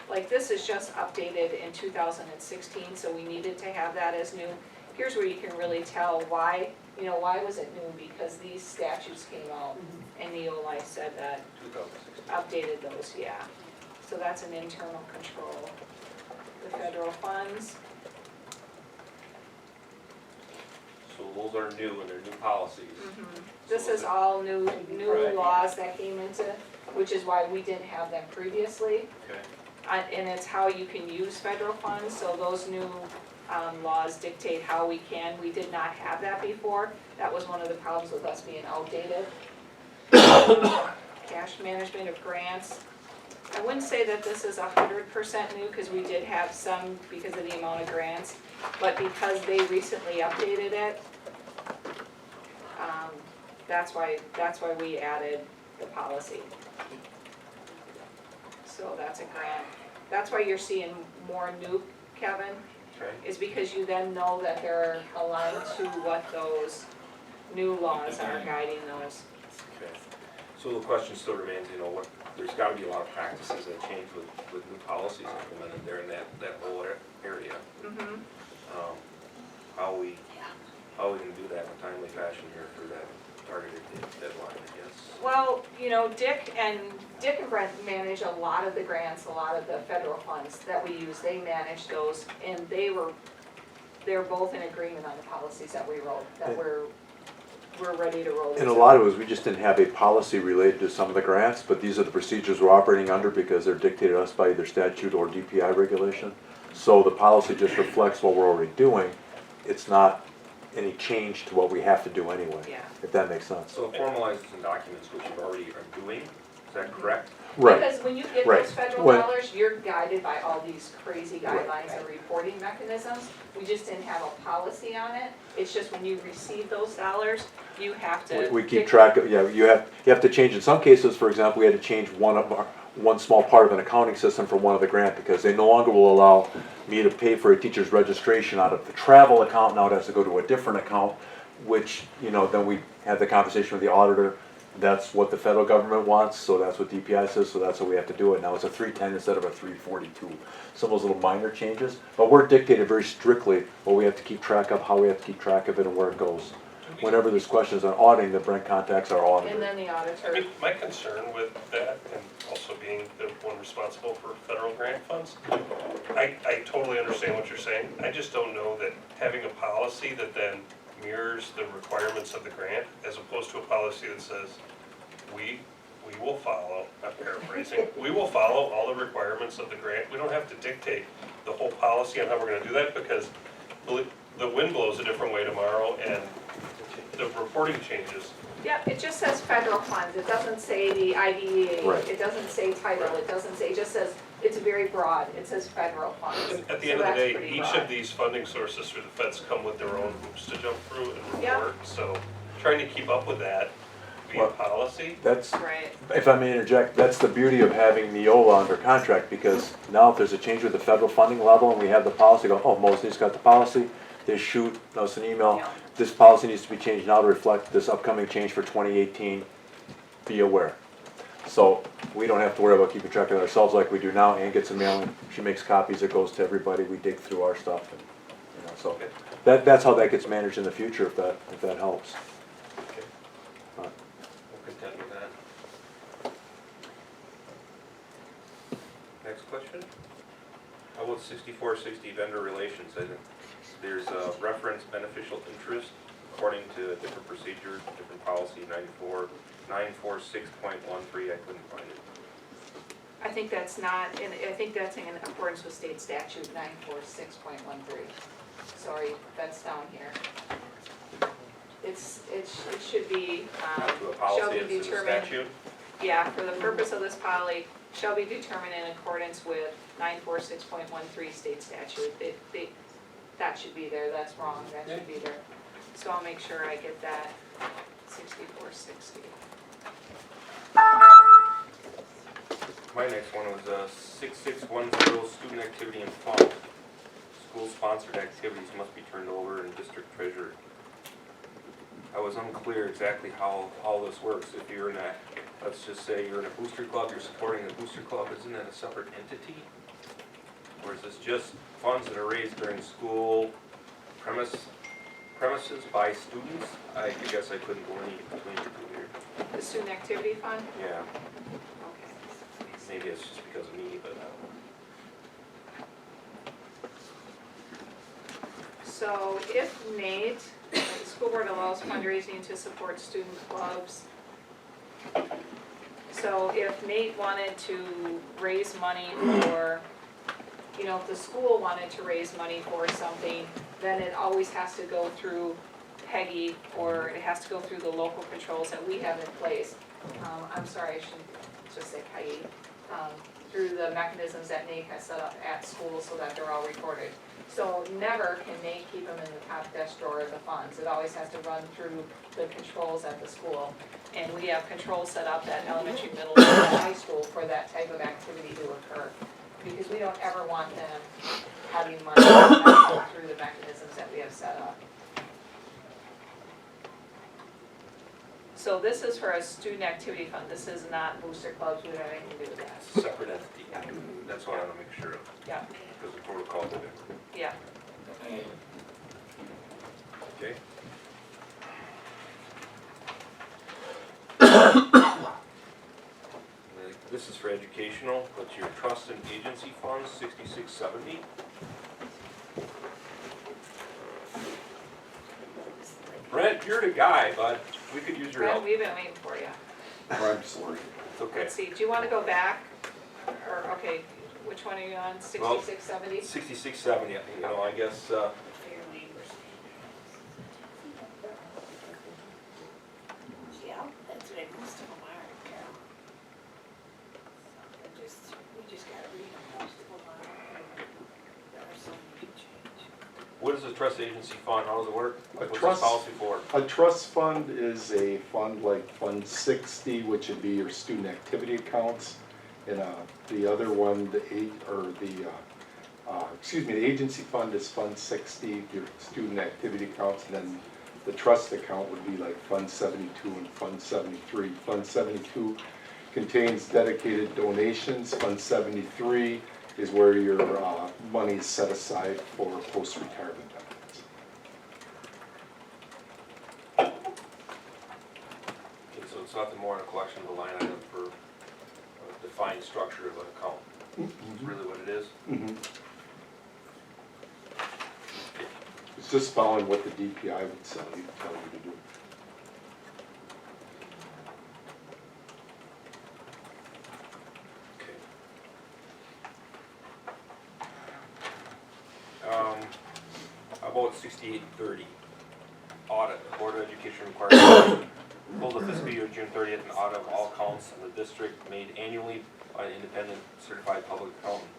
Like this is just updated in 2016, so we needed to have that as new. Here's where you can really tell why, why was it new? Because these statutes came out and Neolai said that 2016. updated those, yeah. So that's an internal control. The federal funds, So those are new and they're new policies. this is all new laws that came into, which is why we didn't have them previously. Okay. And it's how you can use federal funds, so those new laws dictate how we can. We did not have that before. That was one of the problems with us being outdated. Cash management of grants. I wouldn't say that this is 100% new, because we did have some because of the amount of grants, but because they recently updated it, that's why we added the policy. So that's a grant. That's why you're seeing more new, Kevin, Okay. is because you then know that they're aligned to what those new laws are guiding those. Okay. So the question still remains, there's gotta be a lot of practices that change with new policies implemented there in that whole area. Mm-hmm. How we can do that in a timely fashion here for that targeted date. know, Dick and Brent manage a lot of the grants, a lot of the federal funds that we use, they manage those, and they're both in agreement on the policies that we wrote, that we're ready to roll. And a these lot out. of it was, we just didn't have a policy related to some of the grants, but these are the procedures we're operating under because they're dictated to us by either statute or DPI regulation. So the policy just reflects what we're already doing. It's not any change to what we have to do anyway, Yeah. if that makes sense. So it formalizes in documents which you already are doing, is that correct? Right, Because when you get Right. those federal When- dollars, you're guided by all these crazy Right. guidelines and reporting mechanisms. We just didn't have a policy on it. It's just when you receive those dollars, you have to. we keep track of, yeah, you have to change, in some cases, for example, we had to change one small part of an accounting system for one of the grant because they no longer will allow me to pay for a teacher's registration out of the travel account, now it has to go to a different account, which, then we had the conversation with the auditor. That's what the federal government wants, so that's what DPI says, so that's what we have to do it. Now it's a 310 instead of a 342. Some of those little minor changes, but we're dictated very strictly what we have to keep track of, how we have to keep track of it, and where it goes. Whenever there's questions on auditing, the Brent contacts our And auditor. then the I auditor. mean, my concern with that, and also being the one responsible for federal grant funds, I totally understand what you're saying. I just don't know that having a policy that then mirrors the requirements of the grant, as opposed to a policy that says, we will follow, I'm paraphrasing, we will follow all the requirements of the grant. We don't have to dictate the whole policy on how we're gonna do that, because the wind blows a different way tomorrow, and the reporting changes. Yeah, it just says federal funds. It doesn't say the IDEA. Right. It doesn't say title. It doesn't say, it just says, it's very broad. It says federal funds. At the So end of the that's day, pretty each broad. of these funding sources through the feds come with their own hoops to jump through and Yeah. report, so trying to keep up with that via Well- policy. That's, Right. if I may interject, that's the beauty of having Neola under contract, because now if there's a change with the federal funding level and we have the policy, go, oh, Mosinee's got the policy, they shoot us an email, Yeah. this policy needs to be changed now to reflect this upcoming change for 2018, be aware. So we don't have to worry about keeping track of it ourselves like we do now. Ann gets a mailing, she makes copies, it goes to everybody, we dig through our stuff, and, so that's how that gets managed in the future, if that helps. I'm content with that. Next question? How about 6460 vendor relations? I think there's a reference beneficial interest according to a different procedure, different policy, 946.13, I couldn't find it. I think that's not, I think that's in accordance with state statute 946.13. Sorry, that's down here. It should be, To a shall policy, be it's a determined. statute? Yeah, for the purpose of this policy, shall be determined in accordance with 946.13 state statute. That should be there, that's wrong, that should be there. So I'll make sure I get that, 6460. My next one was 6610, student activity and fund. School-sponsored activities must be turned over and district treasurer. I was unclear exactly how this works. If you're in a, let's just say you're in a booster club, you're supporting a booster club, isn't that a separate entity? Or is this just funds that are raised during school premises by students? I guess I couldn't delineate between the two here. The student activity fund? Yeah, Okay. maybe it's just because of me, but So if Nate, the school board allows fundraising to support student clubs. So if Nate wanted to raise money for, if the school wanted to raise money for something, then it always has to go through Peggy, or it has to go through the local controls that we have in place. I'm sorry, I shouldn't just say Peggy. Through the mechanisms that Nate has set up at school so that they're all recorded. So never can Nate keep them in the top desk drawer of the funds. It always has to run through the controls at the school. And we have controls set up at elementary, middle, and high school for that type of activity to occur. Because we don't ever want them having money through the mechanisms that we have set up. So this is for a student activity fund. This is not booster clubs. We don't have anything to do with that. it's a separate entity. That's what I want to make sure of, Yeah, because the protocol did it. yeah. Okay. for educational, but your trust and agency funds, 6670. Brent, you're the guy, bud. We could use your Brad, help. we've been waiting for you. I'm sorry. It's okay. Let's see, do you wanna go back? Or, okay, which one are you on, 6670? 6670, you know, I guess, Yeah, that's what most of them are, Carol. So we just gotta read them, most of them are. There are some you can change. what is the trust agency fund? How does it work? A What's this trust- policy for? A trust fund is a fund like Fund 60, which would be your student activity accounts. And the other one, the agency fund is Fund 60, your student activity accounts. And then the trust account would be like Fund 72 and Fund 73. Fund 72 contains dedicated donations. Fund 73 is where your money is set aside for post-retirement benefits. Okay, so it's nothing more than a collection of a line item for a defined structure of an account. That's really what it is. Mhm. It's just following what the DPI would tell you to do. Okay. How about 6830? Audit. The Board of Education requires hold the fiscal year June 30th an audit of all accounts in the district made annually by an independent certified public accountant.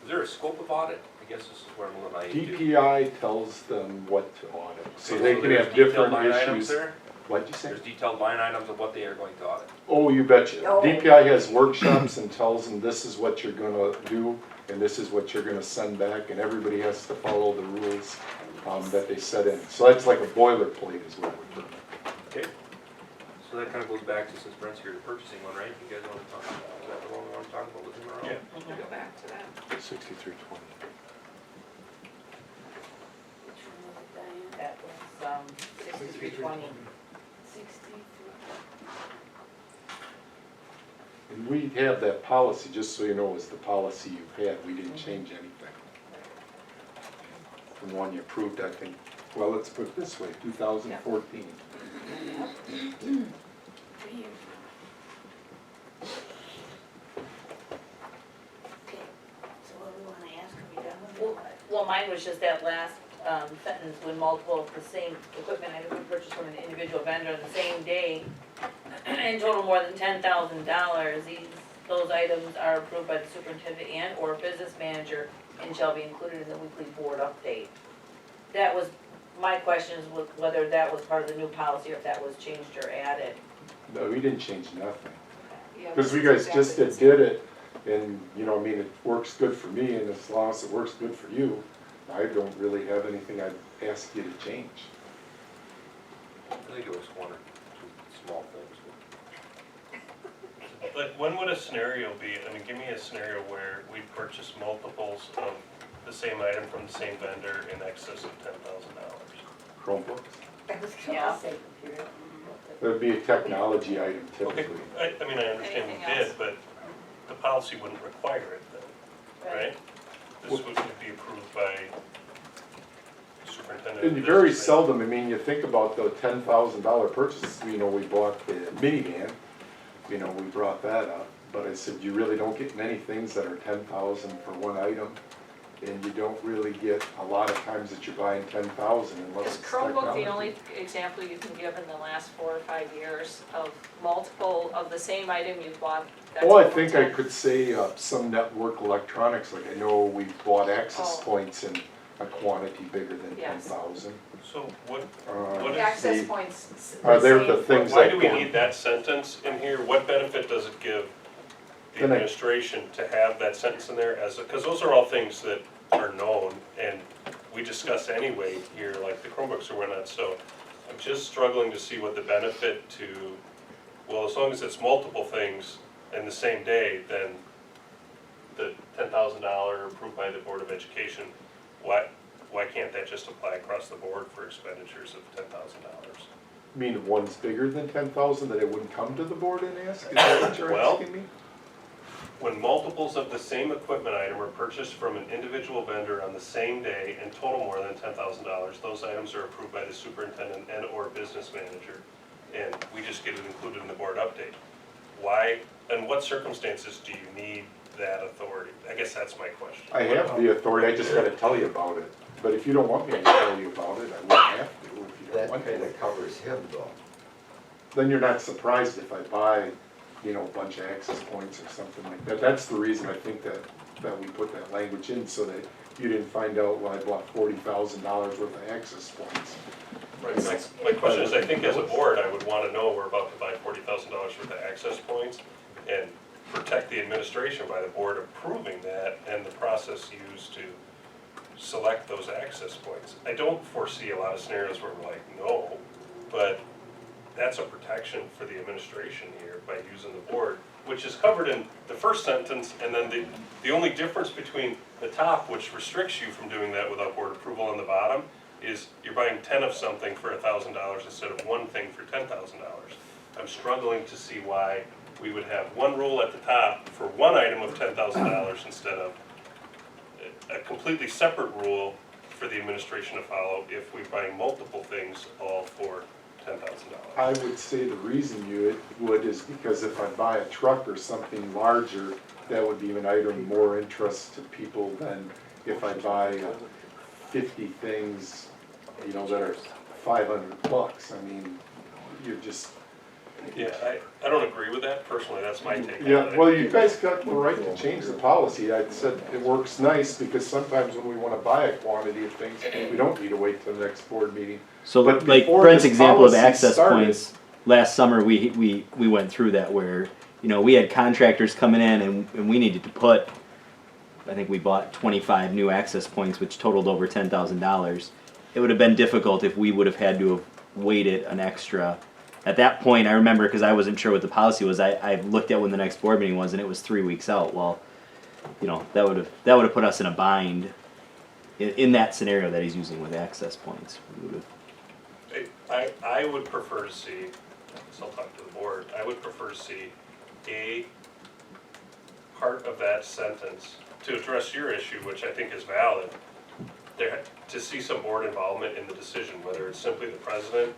Is there a scope of audit? I guess this is where I'm a little naive. DPI tells them what to audit, so Okay, they can there's have detailed different line items issues. there? What'd you say? There's detailed line items of what they are going to audit. Oh, you betcha. Oh. DPI has workshops and tells them this is what you're gonna do, and this is what you're gonna send back, and everybody has to follow the rules that they set in. So that's like a boilerplate is what we're doing. Okay. So that kind of goes back to, since Brent's here, the purchasing one, right? You guys want to talk about, is that the one we want to talk about with him around? Yeah. We'll go back to that. 6320. Which one was it, Diane? That was, 6320. 63. And we have that policy, just so you know, is the policy you've had. We didn't change anything. From the one you approved, I think, well, let's put it this way, 2014. 3 years. Okay, so what do we wanna ask, are we done with it? Well, mine was just that last, sentence, when multiple of the same equipment items were purchased from an individual vendor on the same day, and total more than $10,000, those items are approved by the superintendent and or business manager and shall be included in the weekly board update. That was, my question is whether that was part of the new policy or if that was changed or added. No, we didn't change nothing. Yeah, Because we this is guys just exactly did it, and, you know, I mean, it works good for me, and as long as it works good for you, I don't really have anything I'd ask you to change. I think it was one or two small things. Like, when would a scenario be, I mean, give me a scenario where we purchase multiples of the same item from the same vendor in excess of $10,000. Chromebooks. I was Yeah. gonna say computer. That would be a technology item Okay, typically. I mean, I understand we Anything else? did, but the policy wouldn't require it then, right? This would be approved by superintendent. And very seldom, I mean, you think about the $10,000 purchases, you know, we bought the minivan, you know, we brought that up. But I said, you really don't get many things that are 10,000 for one item. And you don't really get a lot of times that you're buying 10,000 unless Is it's Chromebook technology. the only example you can give in the last 4 or 5 years of multiple, of the same item you've bought? that's Well, I over think I 10? could say some network electronics, like I know we bought access Oh. points in a quantity bigger than Yes. 10,000. So what Uh, is Access the- points. Are there same the for- things Why that do we go- need that sentence in here? What benefit does it give the Then I- administration to have that sentence in there as, because those are all things that are known and we discuss anyway here, like the Chromebooks or whatnot, so I'm just struggling to see what the benefit to, well, as long as it's multiple things in the same day, then the $10,000 approved by the Board of Education, why can't that just apply across the board for expenditures of $10,000? mean if one's bigger than 10,000, that it wouldn't come to the board and ask? Is that what you're Well- asking me? When multiples of the same equipment item are purchased from an individual vendor on the same day and total more than $10,000, those items are approved by the superintendent and/or business manager, and we just get it included in the board update. Why, and what circumstances do you need that authority? I guess that's my question. I have the authority, I just gotta tell you about it. But if you don't want me to tell you about it, I wouldn't have to if you don't That want kind to. of covers him though. Then you're not surprised if I buy, you know, a bunch of access points or something like that. That's the reason I think that we put that language in, so that you didn't find out when I bought $40,000 worth of access points. Right, my question is, I think as a board, I would wanna know we're about to buy $40,000 worth of access points and protect the administration by the board approving that and the process used to select those access points. I don't foresee a lot of scenarios where we're like, no, but that's a protection for the administration here by using the board, which is covered in the first sentence, and then the only difference between the top, which restricts you from doing that without board approval, and the bottom, is you're buying 10 of something for $1,000 instead of one thing for $10,000. I'm struggling to see why we would have one rule at the top for one item of $10,000 instead of a completely separate rule for the administration to follow if we buy multiple things all for $10,000. I would say the reason you would is because if I buy a truck or something larger, that would be an item more interest to people than if I buy 50 things, you know, that are $500. I mean, you're just. Yeah, I don't agree with that personally, that's my take on it. Yeah, well, you guys got the right to change the policy. I said it works nice because sometimes when we want to buy a quantity of things, we don't need to wait till the next board meeting. So But like before Brent's this example of policy access started- points, last summer we went through that where, you know, we had contractors coming in and we needed to put, I think we bought 25 new access points, which totaled over $10,000. It would have been difficult if we would have had to have waited an extra. At that point, I remember, because I wasn't sure what the policy was, I looked at when the next board meeting was, and it was 3 weeks out. Well, you know, that would have put us in a bind in that scenario that he's using with access points. We would have, I would prefer to see, so I'll talk to the board, I would prefer to see a part of that sentence to address your issue, which I think is valid, there, to see some board involvement in the decision, whether it's simply the president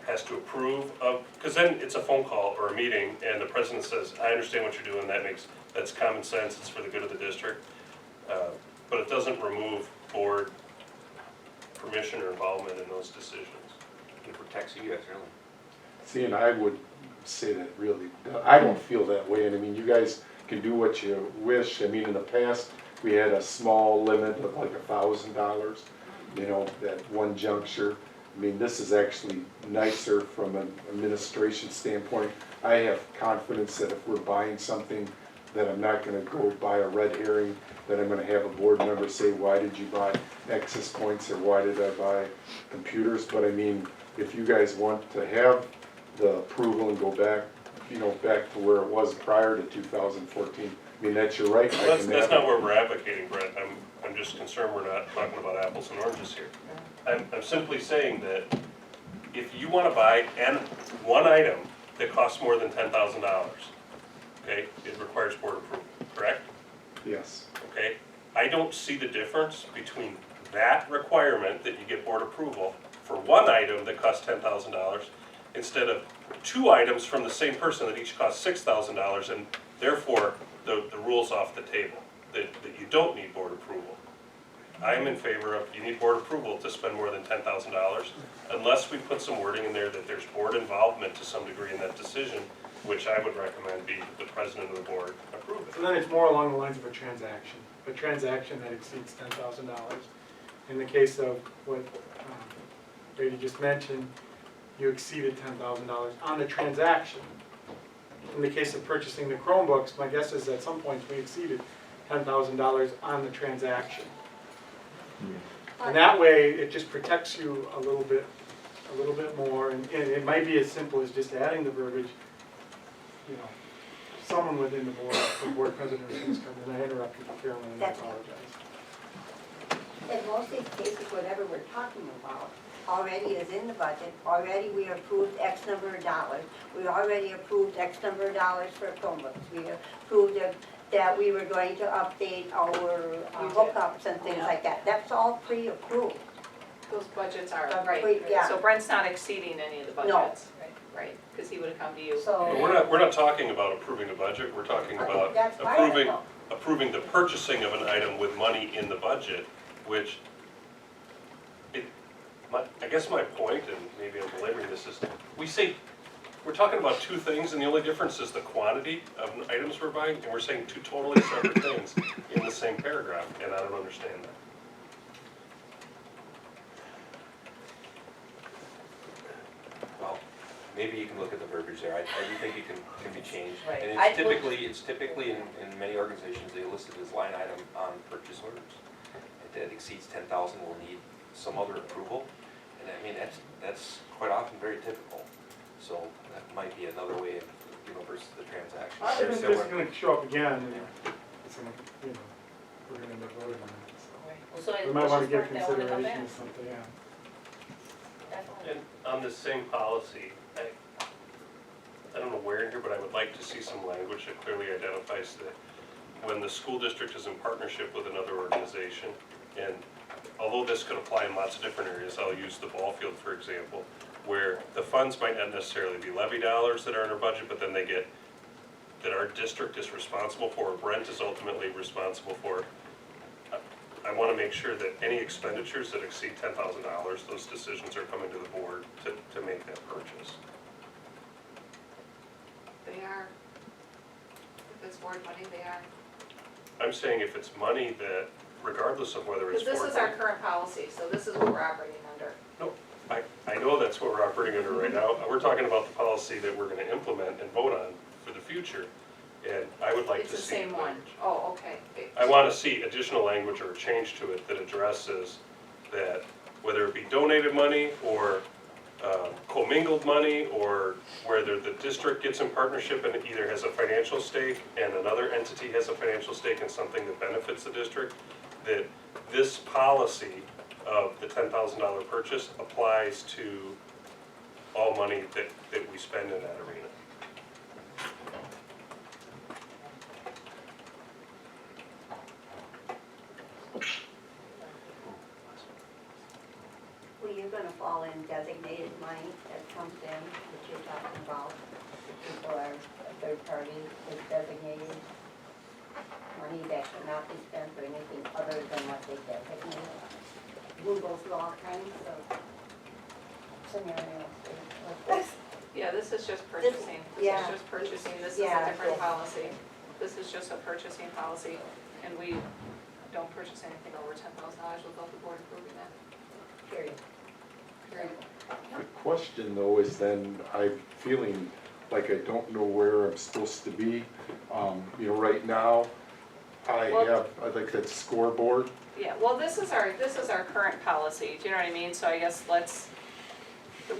has to approve of, because then it's a phone call or a meeting and the president says, I understand what you're doing, that's common sense, it's for the good of the district. But it doesn't remove board permission or involvement in those decisions. It protects you guys, really. See, and I would say that really, I don't feel that way, and I mean, you guys can do what you wish. I mean, in the past, we had a small limit of like $1,000, you know, at one juncture. I mean, this is actually nicer from an administration standpoint. I have confidence that if we're buying something, that I'm not gonna go buy a red herring, that I'm gonna have a board member say, why did you buy access points, or why did I buy computers? But I mean, if you guys want to have the approval and go back, you know, back to where it was prior to 2014, I mean, that's your right. That's not where we're advocating, Brett. I'm just concerned we're not talking about apples and oranges here. I'm simply saying that if you want to buy one item that costs more than $10,000, okay, it requires board approval, correct? Yes. Okay, I don't see the difference between that requirement that you get board approval for one item that costs $10,000 instead of two items from the same person that each cost $6,000, and therefore the rule's off the table, that you don't need board approval. I'm in favor of, you need board approval to spend more than $10,000, unless we put some wording in there that there's board involvement to some degree in that decision, which I would recommend be the president of the board approve it. So then it's more along the lines of a transaction that exceeds $10,000. In the case of what Brady just mentioned, you exceeded $10,000 on the transaction. In the case of purchasing the Chromebooks, my guess is at some points we exceeded $10,000 on the transaction. And that way, it just protects you a little bit more, and it might be as simple as just adding the verbiage, you know, someone within the board president or things come in. I interrupted you, Carolyn, and I apologize. In most of these cases, whatever we're talking about, already is in the budget, already we approved X number of dollars. We already approved X number of dollars for Chromebooks. We approved that we were going to update our You did. hookups and things Yeah. like that. That's all pre-approved. Those budgets are, Right, right, yeah. so Brent's not exceeding any of the budgets. Right, because he would have come to you. So. We're not talking about approving a budget, we're talking about That's part of it. approving the purchasing of an item with money in the budget, which, I guess my point, and maybe I'm belaboring this, is we're talking about two things, and the only difference is the quantity of items we're buying, and we're saying two totally separate things in the same paragraph, and I don't understand that. Well, maybe you can look at the verbiage there, I do think it can be changed. Right. And I it's typically in many organizations, they list it as line item on purchase orders. If that exceeds 10,000, we'll need some other approval, and I mean, that's quite often very typical. So that might be another way of, versus the transaction. I They're think this similar. is gonna show up again, and it's gonna, we're gonna end up voting on it, so. Well, so We might let's wanna just give work that one to come consideration back. to something, yeah. Definitely. And on this same policy, I don't know where in here, but I would like to see some language that clearly identifies that when the school district is in partnership with another organization, and although this could apply in lots of different areas, I'll use the ball field, for example, where the funds might not necessarily be levy dollars that are in our budget, but then they get, that our district is responsible for, or Brent is ultimately responsible for. I want to make sure that any expenditures that exceed $10,000, those decisions are coming to the board to make that purchase. They are, if it's board money, they are. I'm saying if it's money that, regardless of whether it's Because board this is our money. current policy, so this is what we're operating under. I know that's what we're operating under right now. We're talking about the policy that we're gonna implement and vote on for the future. And I would like It's to the see. same one. Oh, okay. I wanna see additional language or a change to it that addresses that, whether it be donated money or commingled money, or whether the district gets in partnership and it either has a financial stake and another entity has a financial stake in something that benefits the district, that this policy of the $10,000 purchase applies to all money that we spend in that arena. Well, you're gonna fall in designated money that comes in, that you're talking about. People are, a third party is designated money that cannot be spent for anything other than what they designate. We'll go through all kinds of scenarios like this. Yeah, this is just purchasing. This yeah. is just purchasing. This is a Yeah, different yeah. policy. This is just a purchasing policy, and we don't purchase anything over $10,000 without the board approving that. Period. Period. The question though is then, I'm feeling like I don't know where I'm supposed to be. Right now, I like that scoreboard. Yeah, well, this is our current policy, do you know what I mean? So I guess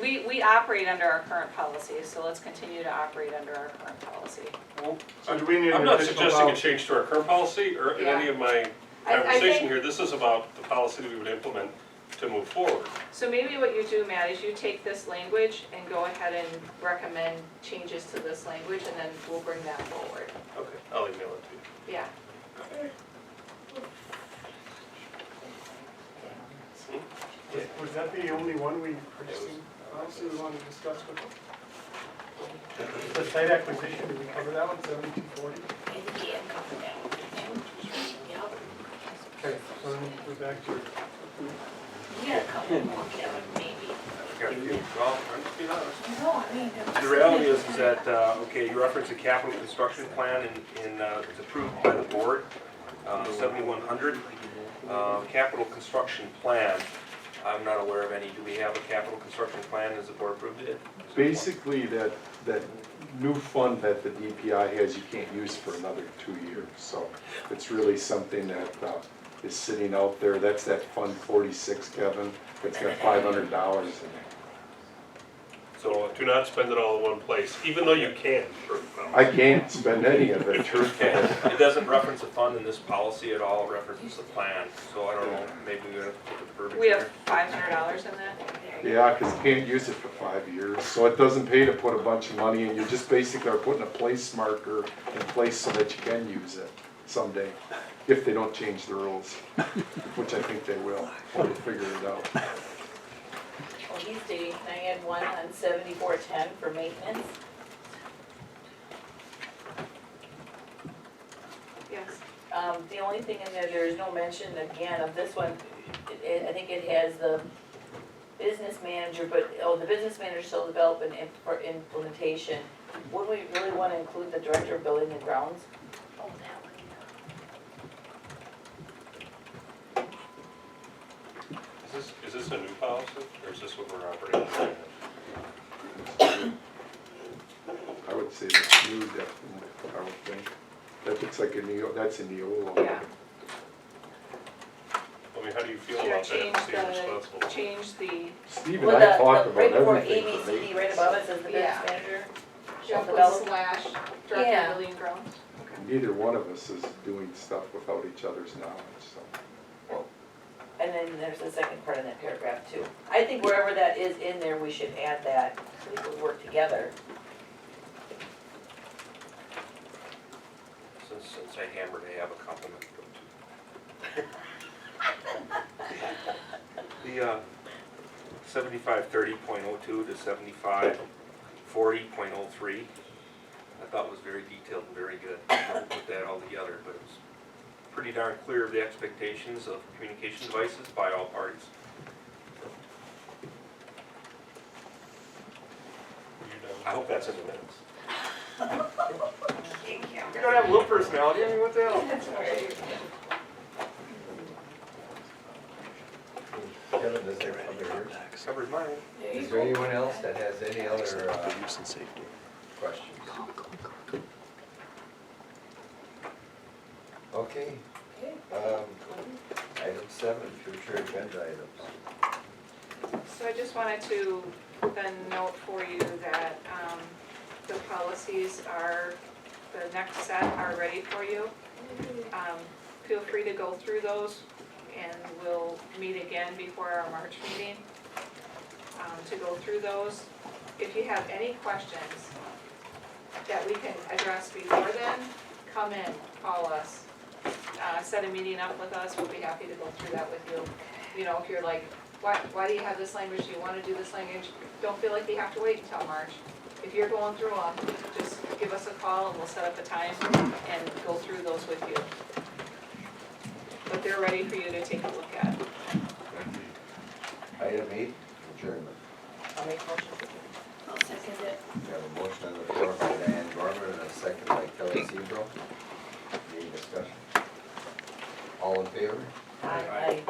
we operate under our current policy, so let's continue to operate under our current policy. So do we need I'm an not additional suggesting a policy? change to our current policy or in any of my I conversation think- here. This is about the policy that we would implement to move forward. So maybe what you do, Matt, is you take this language and go ahead and recommend changes to this language, and then we'll bring that forward. Okay, I'll email it to you. Yeah. Was that the only one we purchasing, honestly, we wanted to discuss with them? The site acquisition, did we cover that one, 7240? Okay, so then we're back to, Well, I'm just being honest. No, The reality is that, okay, you reference a capital construction plan it's approved by the board, 7100. Capital construction plan, I'm not aware of any. Do we have a capital construction plan? Has the board approved it? Basically, that new fund that the DPI has, you can't use for another 2 years. So it's really something that is sitting out there. That's that Fund 46, Kevin. It's got $500 in it. So do not spend it all in one place, even though you can. I can't spend any of it, truthfully. It doesn't reference a fund in this policy at all, it references the plan, so I don't know, maybe we're gonna look at the verbiage We have here. $500 in that? Yeah, because you can't use it for 5 years, so it doesn't pay to put a bunch of money in, you just basically are putting a place marker in place so that you can use it someday, if they don't change the rules, which I think they will, or we'll figure it out. Well, he's stating, can I add one on 7410 for maintenance? Yes. The only thing in there is no mention again of this one. I think it has the business manager, but, the business manager shall develop an for implementation. Wouldn't we really want to include the director of building and grounds? Oh, that one. Is this a new policy, or is this what we're operating under? I would say that's new, definitely, I would think. That looks like that's in the old law. Yeah. I mean, how do you feel Should I about that, change Steve, responsible? change the, Steve Well, and I talked about right before everything. ABCD, right above it says the business Yeah. manager shall shall put develop. slash director Yeah. of building and grounds? Neither one of us is doing stuff without each other's knowledge, so. And then there's the second part of that paragraph too. I think wherever that is in there, we should add that, so we could work together. Since I hammered, I have a compliment to go to. The 7530.02 to 7540.03, I thought was very detailed and very good. I won't put that all together, but it was pretty darn clear of the expectations of communication devices by all parties. I hope that's in the minutes. You don't have a little personality, I mean, what the hell? Kevin, does that cover yours? Covered mine. Is there anyone else that has any other Use and safety. questions? Okay. Item 7, future agenda items. So I just wanted to then note for you that the policies are, the next set are ready for you. Feel free to go through those, and we'll meet again before our March meeting to go through those. If you have any questions that we can address before then, come in, call us. Set a meeting up with us, we'll be happy to go through that with you. You know, if you're like, why do you have this language, do you want to do this language? Don't feel like you have to wait until March. If you're going through them, just give us a call and we'll set up a time and go through those with you. But they're ready for you to take a look at. Item 8, adjournment. I'll make a motion. I'll second it. We have a motion on the floor by Diane Gorman and a second by Kelly Sebro. Any discussion? All in favor? Aye.